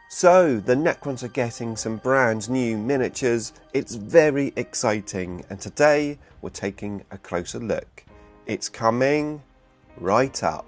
So, the Necrons are getting some brand new miniatures. It's very exciting, and today we're taking a closer look. It's coming right up.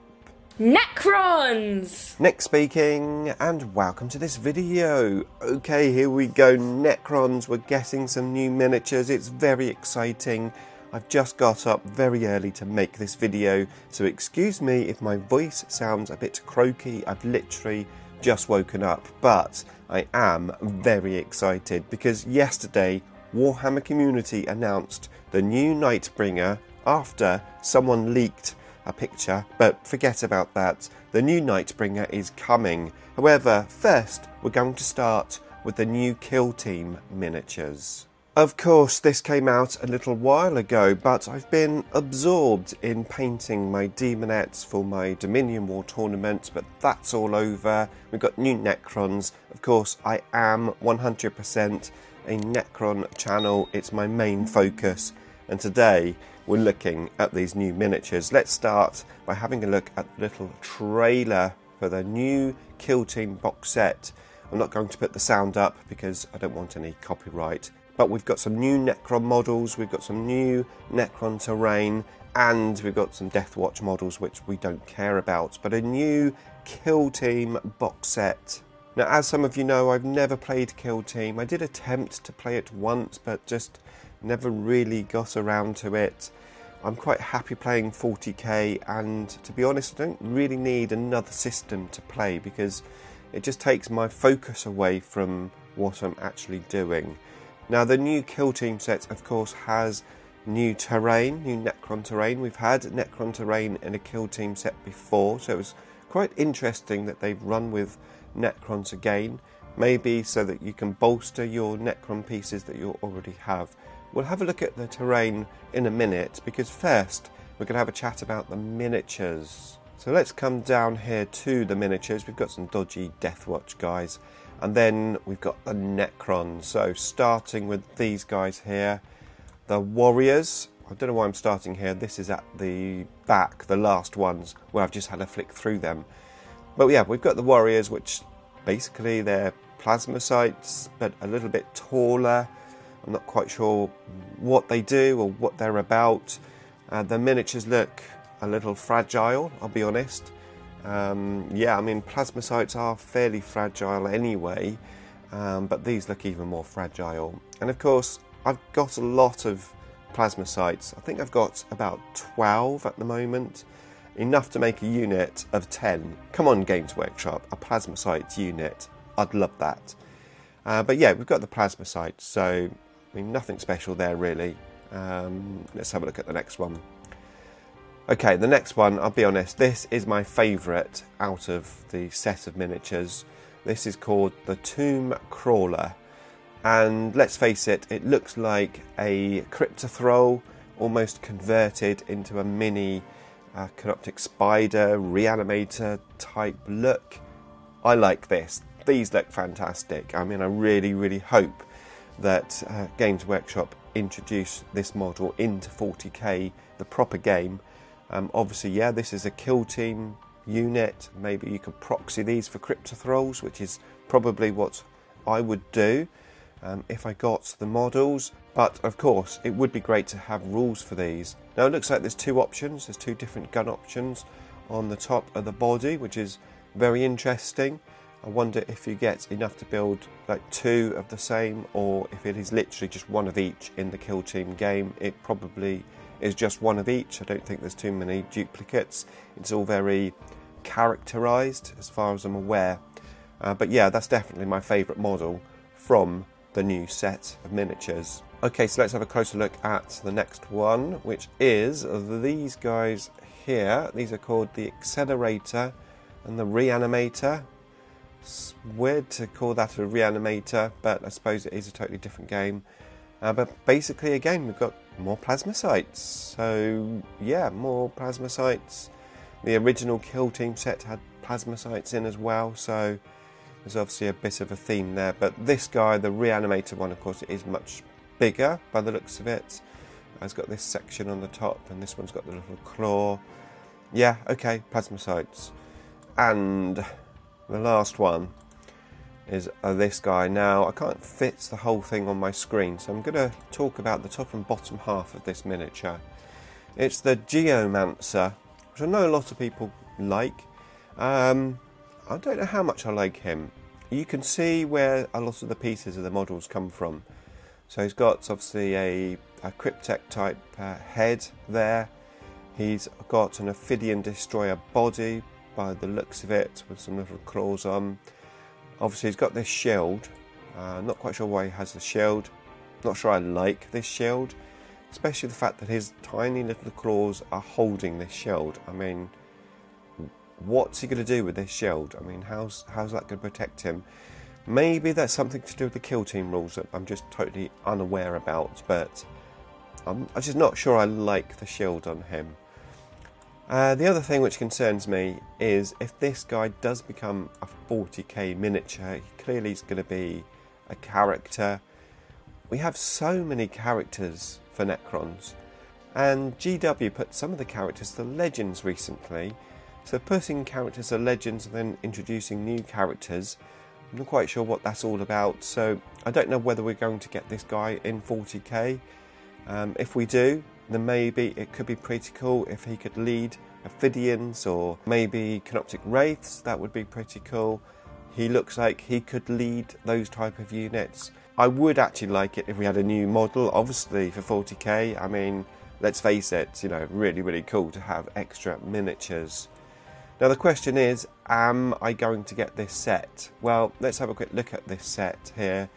Necrons! Nick speaking, and welcome to this video. Okay, here we go. Necrons, we're getting some new miniatures. It's very exciting. I've just got up very early to make this video, so excuse me if my voice sounds a bit croaky. I've literally just woken up, but I am very excited because yesterday Warhammer community announced the new Nightbringer after someone leaked a picture, but forget about that. The new Nightbringer is coming. However, first we're going to start with the new Kill Team miniatures. Of course, this came out a little while ago, but I've been absorbed in painting my demonettes for my Dominion War tournament, but that's all over. We've got new Necrons. Of course, I am 100% a Necron channel. It's my main focus, and today we're looking at these new miniatures. Let's start by having a look at the little trailer for the new Kill Team box set. I'm not going to put the sound up because I don't want any copyright. But we've got some new Necron models, we've got some new Necron terrain, and we've got some Death Watch models which we don't care about. But a new Kill Team box set. Now, as some of you know, I've never played Kill Team. I did attempt to play it once, but just never really got around to it. I'm quite happy playing 40k, and to be honest, I don't really need another system to play because it just takes my focus away from what I'm actually doing. Now, the new Kill Team set, of course, has new terrain, new Necron terrain. We've had Necron terrain in a Kill Team set before, so it was quite interesting that they've run with Necrons again, maybe so that you can bolster your Necron pieces that you already have. We'll have a look at the terrain in a minute, because first we're going to have a chat about the miniatures. So let's come down here to the miniatures. We've got some dodgy Death Watch guys. And then we've got the Necrons. So starting with these guys here, the Warriors. I don't know why I'm starting here. This is at the back, the last ones, where I've just had a flick through them. But yeah, we've got the Warriors, which basically they're plasmacytes, but a little bit taller. I'm not quite sure what they do or what they're about. The miniatures look a little fragile, I'll be honest. Yeah, I mean, plasmacytes are fairly fragile anyway, but these look even more fragile. And of course, I've got a lot of plasmacytes. I think I've got about 12 at the moment, enough to make a unit of 10. Come on, Games Workshop, a plasmacyte unit. I'd love that. But yeah, we've got the plasmacytes, so I mean, nothing special there really. Let's have a look at the next one. Okay, the next one, I'll be honest, this is my favourite out of the set of miniatures. This is called the Tomb Crawler. And let's face it, it looks like a Cryptothrall, almost converted into a mini Canoptic Spider, Reanimator type look. I like this. These look fantastic. I mean, I really, really hope that Games Workshop introduce this model into 40k, the proper game. Obviously, yeah, this is a Kill Team unit. Maybe you could proxy these for Cryptothralls, which is probably what I would do if I got the models. But of course, it would be great to have rules for these. Now, it looks like there's two options. There's two different gun options on the top of the body, which is very interesting. I wonder if you get enough to build like two of the same, or if it is literally just one of each in the Kill Team game. It probably is just one of each. I don't think there's too many duplicates. It's all very characterized as far as I'm aware. But yeah, that's definitely my favourite model from the new set of miniatures. Okay, so let's have a closer look at the next one, which is these guys here. These are called the Accelerator and the Reanimator. It's weird to call that a Reanimator, but I suppose it is a totally different game. But basically, again, we've got more plasmacytes. So yeah, more plasmacytes. The original Kill Team set had plasmacytes in as well, so there's obviously a bit of a theme there. But this guy, the Reanimator one, of course, it is much bigger by the looks of it. It's got this section on the top, and this one's got the little claw. Yeah, okay, plasmacytes. And the last one is this guy. Now, I can't fit the whole thing on my screen, so I'm going to talk about the top and bottom half of this miniature. It's the Geomancer, which I know a lot of people like. I don't know how much I like him. You can see where a lot of the pieces of the models come from. So he's got obviously a Cryptek type head there. He's got an Ophidian Destroyer body by the looks of it, with some little claws on. Obviously he's got this shield. Not quite sure why he has the shield. Not sure I like this shield, especially the fact that his tiny little claws are holding this shield. I mean, what's he going to do with this shield? I mean, how's that going to protect him? Maybe that's something to do with the kill team rules that I'm just totally unaware about, but I'm just not sure I like the shield on him. The other thing which concerns me is if this guy does become a 40k miniature, he clearly is going to be a character. We have so many characters for Necrons, and GW put some of the characters to Legends recently. So putting characters to Legends and then introducing new characters, I'm not quite sure what that's all about. So I don't know whether we're going to get this guy in 40k. If we do, then maybe it could be pretty cool if he could lead Ophidians or maybe Canoptic Wraiths. That would be pretty cool. He looks like he could lead those type of units. I would actually like it if we had a new model, obviously for 40k. I mean, let's face it, you know, really, really cool to have extra miniatures. Now the question is, am I going to get this set? Well, let's have a quick look at this set here.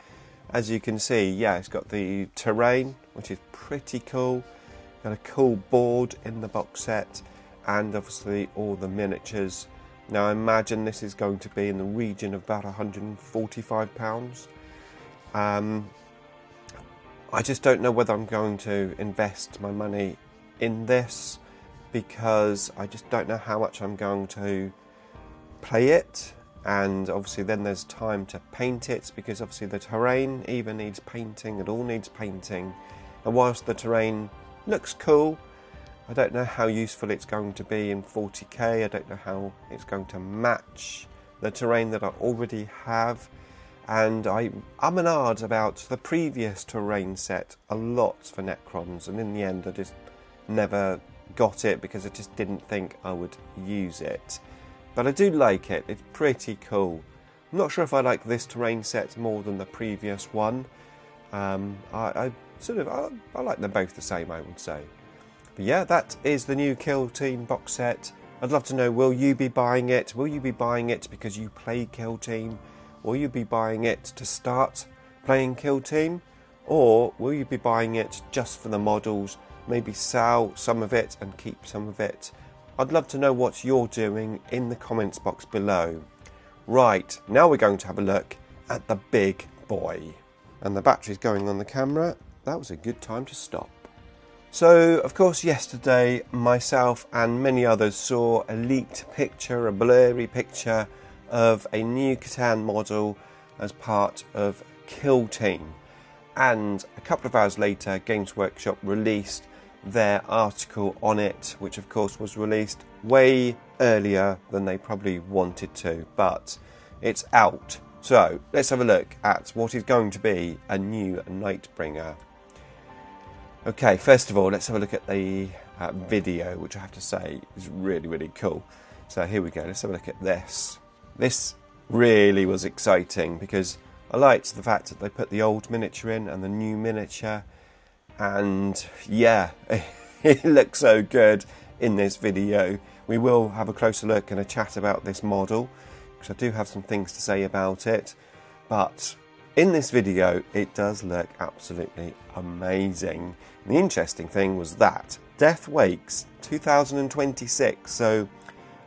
As you can see, yeah, it's got the terrain, which is pretty cool. Got a cool board in the box set, and obviously all the miniatures. Now I imagine this is going to be in the region of about £145. I just don't know whether I'm going to invest my money in this, because I just don't know how much I'm going to play it, and obviously then there's time to paint it, because obviously the terrain even needs painting. It all needs painting, and whilst the terrain looks cool, I don't know how useful it's going to be in 40k. I don't know how it's going to match the terrain that I already have, and I'm and ahh'd about the previous terrain set a lot for Necrons, and in the end I just never got it because I just didn't think I would use it. But I do like it. It's pretty cool. I'm not sure if I like this terrain set more than the previous one. I like them both the same, I would say. But yeah, that is the new Kill Team box set. I'd love to know, will you be buying it? Will you be buying it because you play Kill Team? Will you be buying it to start playing Kill Team? Or will you be buying it just for the models? Maybe sell some of it and keep some of it? I'd love to know what you're doing in the comments box below. Right, now we're going to have a look at the big boy. And the battery's going on the camera. That was a good time to stop. So, of course, yesterday, myself and many others saw a leaked picture, a blurry picture of a new Catan model as part of Kill Team. And a couple of hours later, Games Workshop released their article on it, which of course was released way earlier than they probably wanted to, but it's out. So let's have a look at what is going to be a new Nightbringer. Okay, first of all, let's have a look at the video, which I have to say is really, really cool. So here we go, let's have a look at this. This really was exciting because I liked the fact that they put the old miniature in and the new miniature, and yeah, it looks so good in this video. We will have a closer look and a chat about this model, because I do have some things to say about it, but in this video it does look absolutely amazing. And the interesting thing was that Death Wakes 2026, so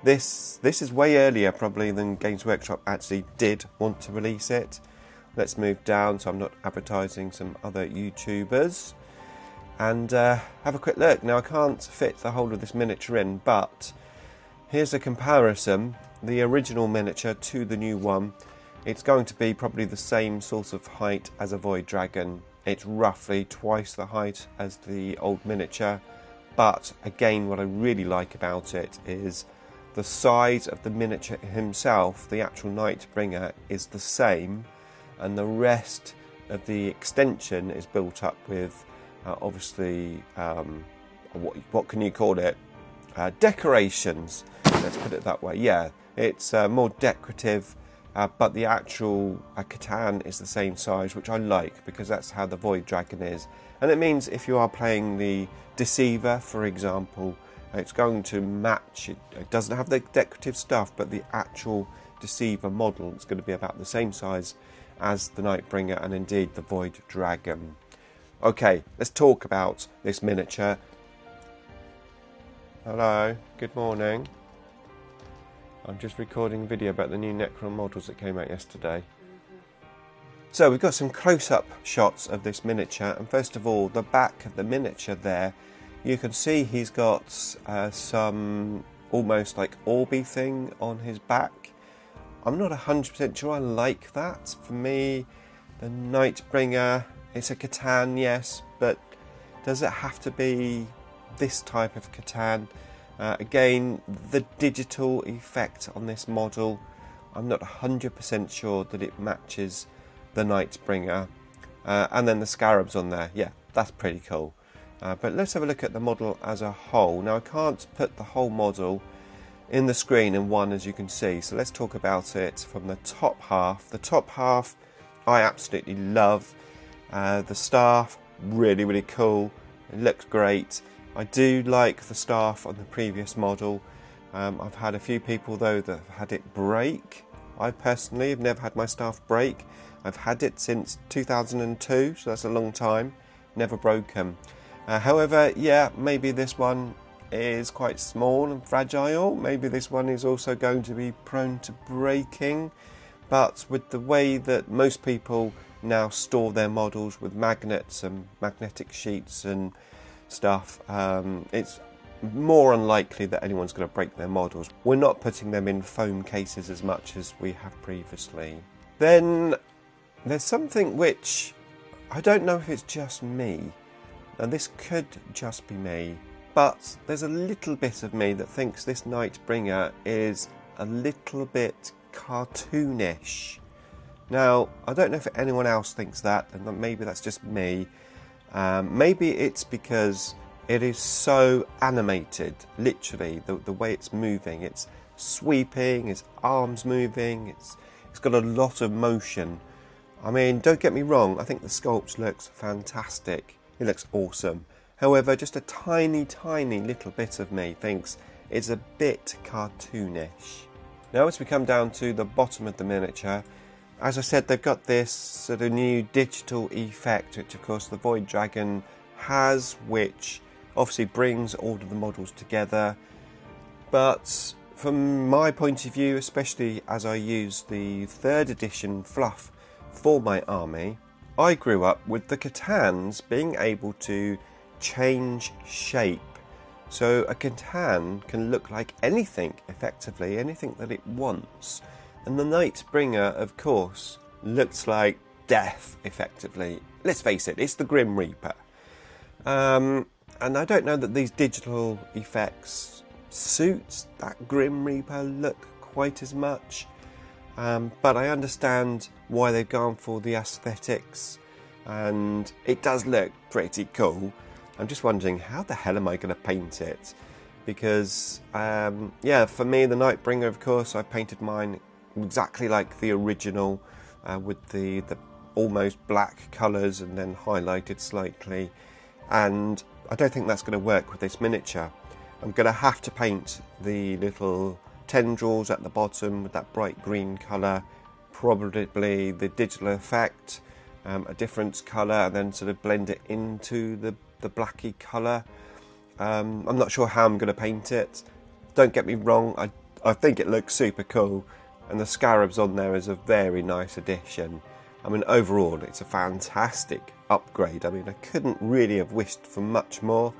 this is way earlier probably than Games Workshop actually did want to release it. Let's move down so I'm not advertising some other YouTubers, and have a quick look. Now I can't fit the whole of this miniature in, but here's a comparison. The original miniature to the new one. It's going to be probably the same sort of height as a Void Dragon. It's roughly twice the height as the old miniature, but again what I really like about it is the size of the miniature himself, the actual Nightbringer, is the same, and the rest of the extension is built up with obviously what can you call it, decorations, let's put it that way. Yeah, it's more decorative, but the actual Catan is the same size, which I like because that's how the Void Dragon is. And it means if you are playing the Deceiver, for example, it's going to match. It doesn't have the decorative stuff, but the actual Deceiver model is going to be about the same size as the Nightbringer and indeed the Void Dragon. Okay, let's talk about this miniature. Hello, good morning. I'm just recording a video about the new Necron models that came out yesterday. So we've got some close-up shots of this miniature, and first of all, the back of the miniature there, you can see he's got some almost like orby thing on his back. I'm not 100% sure I like that. For me, the Nightbringer, it's a Catan, yes, but does it have to be this type of Catan? Again, the digital effect on this model, I'm not 100% sure that it matches the Nightbringer. And then the scarabs on there, yeah, that's pretty cool. But let's have a look at the model as a whole. Now, I can't put the whole model in the screen in one, as you can see, so let's talk about it from the top half. The top half I absolutely love. The staff, really, really cool. It looks great. I do like the staff on the previous model. I've had a few people though that have had it break. I personally have never had my staff break. I've had it since 2002, so that's a long time. Never broken. However, yeah, maybe this one is quite small and fragile. Maybe this one is also going to be prone to breaking. But with the way that most people now store their models with magnets and magnetic sheets and stuff, it's more unlikely that anyone's going to break their models. We're not putting them in foam cases as much as we have previously. Then there's something which I don't know if it's just me, and this could just be me, but there's a little bit of me that thinks this Nightbringer is a little bit cartoonish. Now, I don't know if anyone else thinks that, and maybe that's just me. Maybe it's because it is so animated, literally, the way it's moving. It's sweeping, its arms moving, it's got a lot of motion. I mean, don't get me wrong, I think the sculpt looks fantastic. It looks awesome. However, just a tiny, tiny little bit of me thinks it's a bit cartoonish. Now, as we come down to the bottom of the miniature, as I said, they've got this sort of new digital effect, which of course the Void Dragon has, which obviously brings all of the models together. But from my point of view, especially as I use the 3rd edition fluff for my army, I grew up with the Catans being able to change shape. So a Catan can look like anything, effectively, anything that it wants. And the Nightbringer, of course, looks like death, effectively. Let's face it, it's the Grim Reaper. And I don't know that these digital effects suit that Grim Reaper look quite as much. But I understand why they've gone for the aesthetics, and it does look pretty cool. I'm just wondering, how the hell am I going to paint it? Because, yeah, for me, the Nightbringer, of course, I painted mine exactly like the original, with the almost black colours and then highlighted slightly. And I don't think that's going to work with this miniature. I'm going to have to paint the little tendrils at the bottom with that bright green colour, probably the digital effect, a different colour, and then sort of blend it into the blacky colour. I'm not sure how I'm going to paint it. Don't get me wrong, I think it looks super cool, and the scarabs on there is a very nice addition. I mean, overall, it's a fantastic upgrade. I mean, I couldn't really have wished for much more.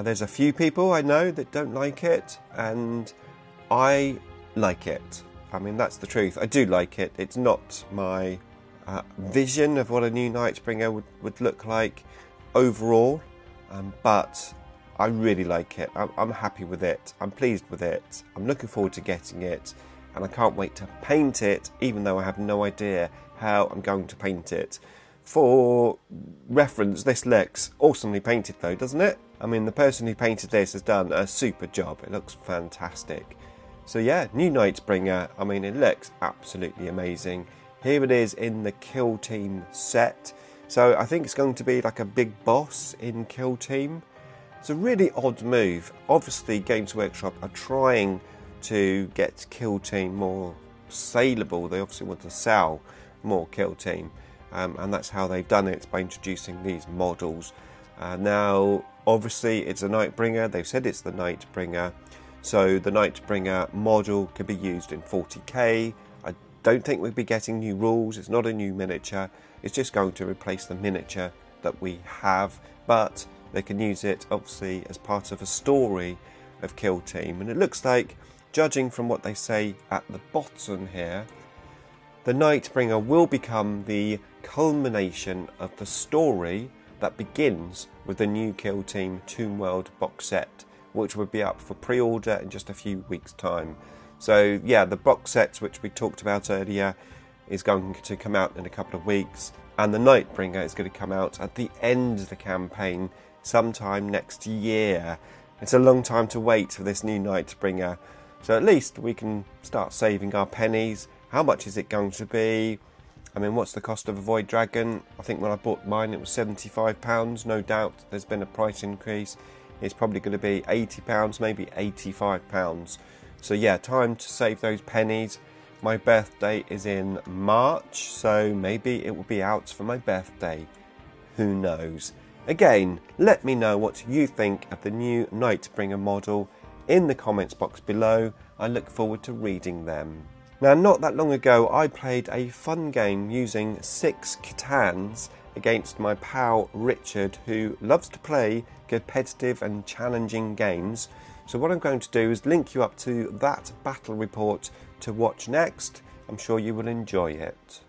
There's a few people I know that don't like it, and I like it. I mean, that's the truth. I do like it. It's not my vision of what a new Nightbringer would look like overall, but I really like it. I'm happy with it. I'm pleased with it. I'm looking forward to getting it, and I can't wait to paint it, even though I have no idea how I'm going to paint it. For reference, this looks awesomely painted though, doesn't it? I mean, the person who painted this has done a super job. It looks fantastic. So yeah, new Nightbringer. I mean, it looks absolutely amazing. Here it is in the Kill Team set. So I think it's going to be like a big boss in Kill Team. It's a really odd move. Obviously, Games Workshop are trying to get Kill Team more saleable. They obviously want to sell more Kill Team. And that's how they've done it, by introducing these models. Now, obviously, it's a Nightbringer. They've said it's the Nightbringer. So the Nightbringer model can be used in 40k. I don't think we'll be getting new rules. It's not a new miniature. It's just going to replace the miniature that we have. But they can use it, obviously, as part of a story of Kill Team. And it looks like, judging from what they say at the bottom here, the Nightbringer will become the culmination of the story that begins with the new Kill Team Tomb World box set, which will be up for pre-order in just a few weeks' time. So yeah, the box sets which we talked about earlier is going to come out in a couple of weeks, and the Nightbringer is going to come out at the end of the campaign sometime next year. It's a long time to wait for this new Nightbringer, so at least we can start saving our pennies. How much is it going to be? I mean, what's the cost of a Void Dragon? I think when I bought mine it was £75. No doubt there's been a price increase. It's probably going to be £80, maybe £85. So yeah, time to save those pennies. My birthday is in March, so maybe it will be out for my birthday. Who knows? Again, let me know what you think of the new Nightbringer model in the comments box below. I look forward to reading them. Now, not that long ago, I played a fun game using 6 Catans against my pal Richard, who loves to play competitive and challenging games. So what I'm going to do is link you up to that battle report to watch next. I'm sure you will enjoy it.